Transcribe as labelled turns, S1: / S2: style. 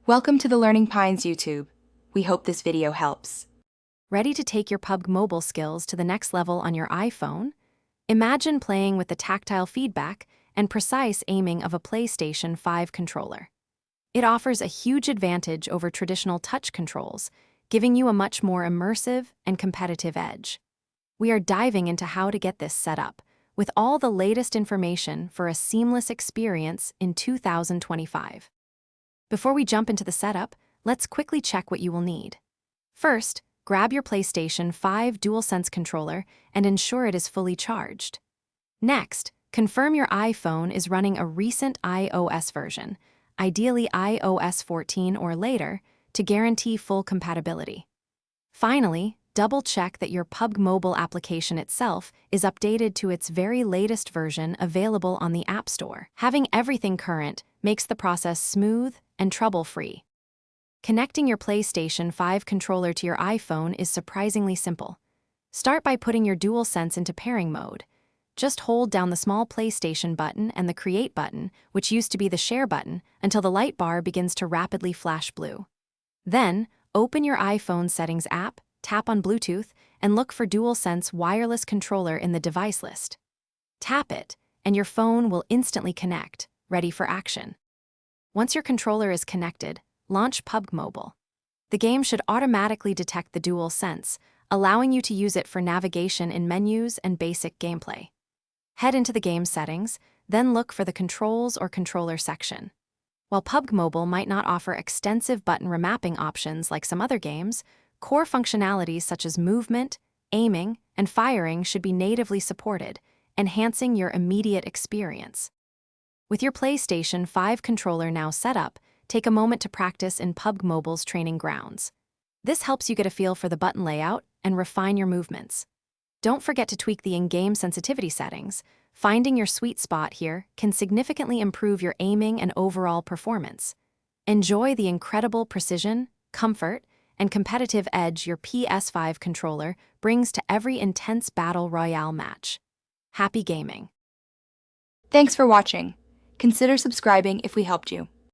S1: Welcome to the Learning Pines YouTube. We hope this video helps.
S2: Ready to take your PUBG Mobile skills to the next level on your iPhone? Imagine playing with the tactile feedback and precise aiming of a PlayStation 5 controller. It offers a huge advantage over traditional touch controls, giving you a much more immersive and competitive edge. We are diving into how to get this set up, with all the latest information for a seamless experience in 2025. Before we jump into the setup, let's quickly check what you will need. First, grab your PlayStation 5 DualSense controller and ensure it is fully charged. Next, confirm your iPhone is running a recent iOS version, ideally iOS 14 or later, to guarantee full compatibility. Finally, double-check that your PUBG Mobile application itself is updated to its very latest version available on the App Store. Having everything current makes the process smooth and trouble-free. Connecting your PlayStation 5 controller to your iPhone is surprisingly simple. Start by putting your DualSense into pairing mode. Just hold down the small PlayStation button and the Create button, which used to be the Share button, until the light bar begins to rapidly flash blue. Then, open your iPhone Settings app, tap on Bluetooth, and look for DualSense wireless controller in the device list. Tap it, and your phone will instantly connect, ready for action. Once your controller is connected, launch PUBG Mobile. The game should automatically detect the DualSense, allowing you to use it for navigation in menus and basic gameplay. Head into the game settings, then look for the Controls or Controller section. While PUBG Mobile might not offer extensive button remapping options like some other games, core functionalities such as movement, aiming, and firing should be natively supported, enhancing your immediate experience. With your PlayStation 5 controller now set up, take a moment to practice in PUBG Mobile's training grounds. This helps you get a feel for the button layout and refine your movements. Don't forget to tweak the in-game sensitivity settings. Finding your sweet spot here can significantly improve your aiming and overall performance. Enjoy the incredible precision, comfort, and competitive edge your PS5 controller brings to every intense battle royale match. Happy gaming!
S1: Thanks for watching. Consider subscribing if we helped you.